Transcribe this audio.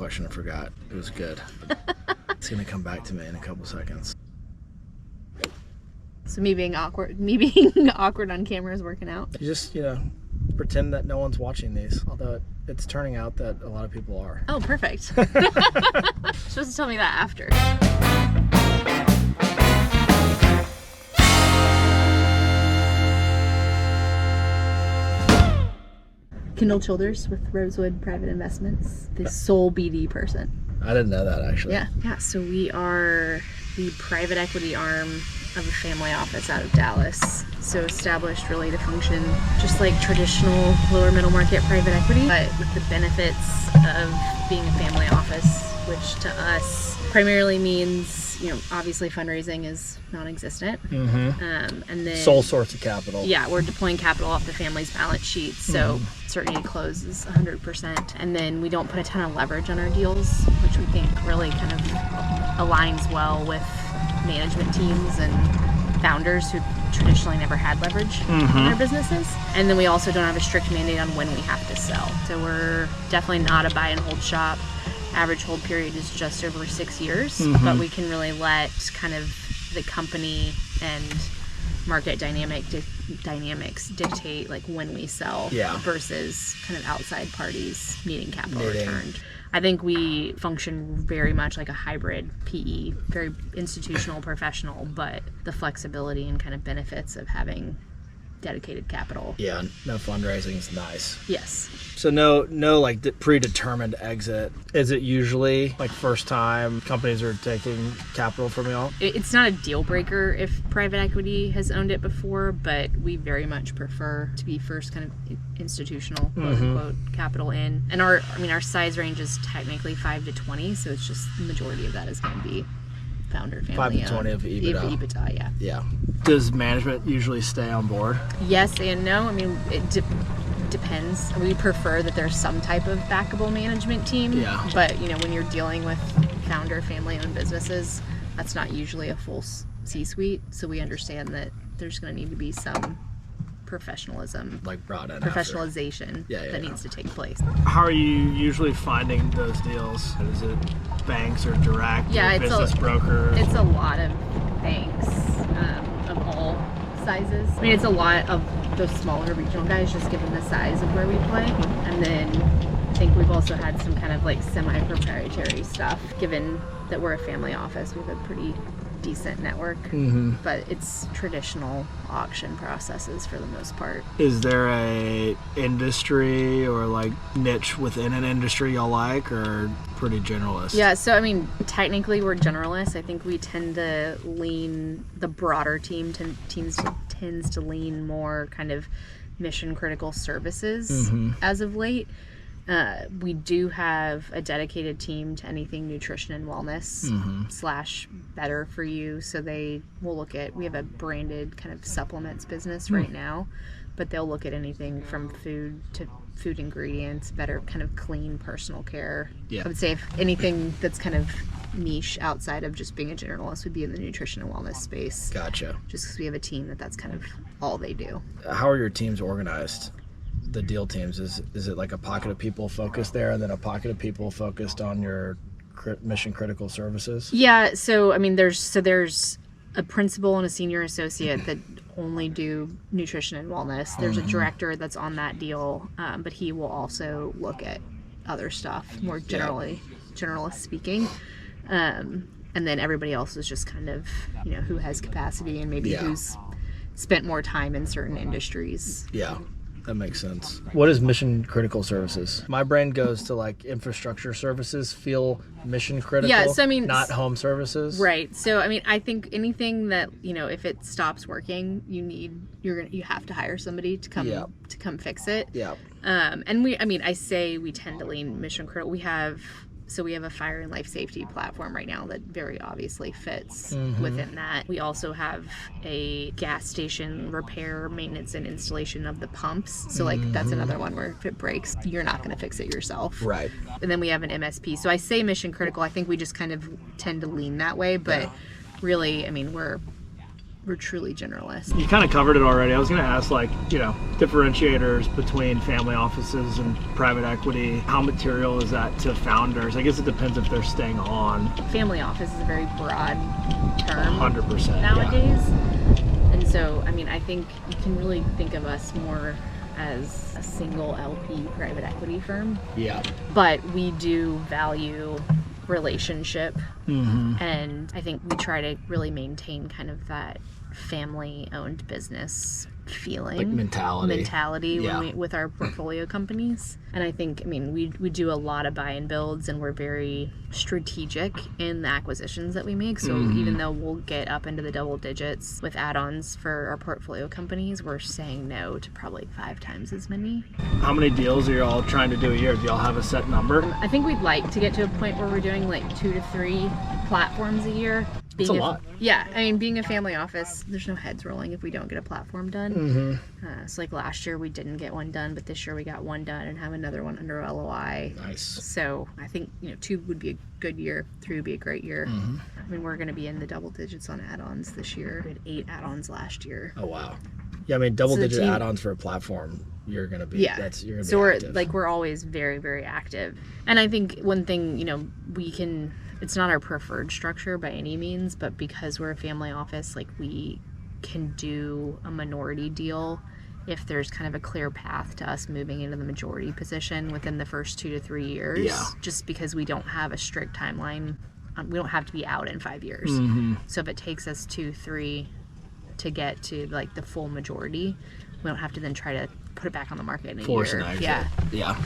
question I forgot. It was good. It's going to come back to me in a couple seconds. So me being awkward on camera is working out. You just, pretend that no one's watching these, although it's turning out that a lot of people are. Oh, perfect. You're supposed to tell me that after. Kendall Childers with Rosewood Private Investments, the sole BD person. I didn't know that, actually. Yeah. So we are the private equity arm of a family office out of Dallas. So established really to function just like traditional lower middle market private equity, but with the benefits of being a family office, which to us primarily means, obviously fundraising is non-existent. And then sole source of capital. Yeah, we're deploying capital off the family's balance sheet, so certainty to close is 100%. And then we don't put a ton of leverage on our deals, which we think really kind of aligns well with management teams and founders who traditionally never had leverage in their businesses. And then we also don't have a strict mandate on when we have to sell. So we're definitely not a buy and hold shop. Average hold period is just over 6 years, but we can really let kind of the company and market dynamics dictate like when we sell versus kind of outside parties needing capital returned. I think we function very much like a hybrid PE, very institutional, professional, but the flexibility and kind of benefits of having dedicated capital. Yeah, no fundraising is nice. Yes. So no like predetermined exit. Is it usually like first time companies are taking capital from y'all? It's not a deal breaker if private equity has owned it before, but we very much prefer to be first kind of institutional, quote unquote, capital in. And our size range is technically 5 to 20, so it's just the majority of that is going to be founder family. 5 to 20 of EBITDA. Yeah. Yeah. Does management usually stay on board? Yes and no. It depends. We prefer that there's some type of backable management team. Yeah. But when you're dealing with founder family-owned businesses, that's not usually a full C-suite. So we understand that there's going to need to be some professionalism, like brought in professionalization that needs to take place. How are you usually finding those deals? Is it banks or direct or business brokers? It's a lot of banks of all sizes. It's a lot of the smaller regional guys just given the size of where we play. And then I think we've also had some kind of like semi-proprietary stuff given that we're a family office. We have a pretty decent network, but it's traditional auction processes for the most part. Is there a industry or like niche within an industry y'all like, or pretty generalist? Yeah, so technically we're generalists. I think we tend to lean, the broader team tends to lean more kind of mission critical services as of late. We do have a dedicated team to anything nutrition and wellness / better for you. So they will look at, we have a branded kind of supplements business right now, but they'll look at anything from food to food ingredients, better kind of clean personal care. I would say if anything that's kind of niche outside of just being a generalist would be in the nutrition and wellness space. Gotcha. Just because we have a team that's kind of all they do. How are your teams organized? The deal teams, is it like a pocket of people focused there and then a pocket of people focused on your mission critical services? Yeah, so there's a principal and a senior associate that only do nutrition and wellness. There's a director that's on that deal, but he will also look at other stuff more generalist speaking. And then everybody else is just kind of who has capacity and maybe who's spent more time in certain industries. Yeah. That makes sense. What is mission critical services? My brain goes to like infrastructure services feel mission critical. Yeah, so not home services. Right. So I think anything that if it stops working, you have to hire somebody to come fix it. Yeah. And we tend to lean mission critical. We have a fire and life safety platform right now that very obviously fits within that. We also have a gas station repair, maintenance, and installation of the pumps. So that's another one where if it breaks, you're not going to fix it yourself. Right. And then we have an MSP. So I say mission critical. I think we just kind of tend to lean that way. But really, we're we're truly generalists. You kind of covered it already. I was going to ask, like, differentiators between family offices and private equity. How material is that to founders? I guess it depends if they're staying on. Family office is a very broad term 100% nowadays. And so, I mean, I think you can really think of us more as a single LP private equity firm. Yeah. But we do value relationship, and I think we try to really maintain kind of that family-owned business feeling, Like mentality. when Yeah. with our portfolio companies. And I think, I mean, we do a lot of buy and builds, and we're very strategic in the acquisitions that we make. So even though we'll get up into the double digits with add-ons for our portfolio companies, we're saying no to probably 5 times as many. How many deals are y'all trying to do a year? Do y'all have a set number? I think we'd like to get to a point where we're doing like 2 to 3 platforms a year. That's a lot. Yeah, I mean, being a family office, there's no heads rolling if we don't get a platform done. So like last year we didn't get one done, but this year we got one done and have another one under LOI. Nice. So I think 2 would be a good year, 3 would be a great year. I mean, we're going to be in the double digits on add-ons this year. We had 8 add-ons last year. Oh wow. Yeah, I mean, double-digit team- add-ons for a platform. You're gonna be. Yeah. You're gonna So be we're active. we're always very, very active. And I think one thing, we can, it's not our preferred structure by any means, but because we're a family office, like we can do a minority deal if there's kind of a clear path to us moving into the majority position within the first 2 to 3 years. Yeah. Just because we don't have a strict timeline. We don't have to be out in 5 years. So if it takes us 2, 3 to get to like the full majority, we don't have to then try to put it back on the market in a Force year. an exit. Yeah. Yeah.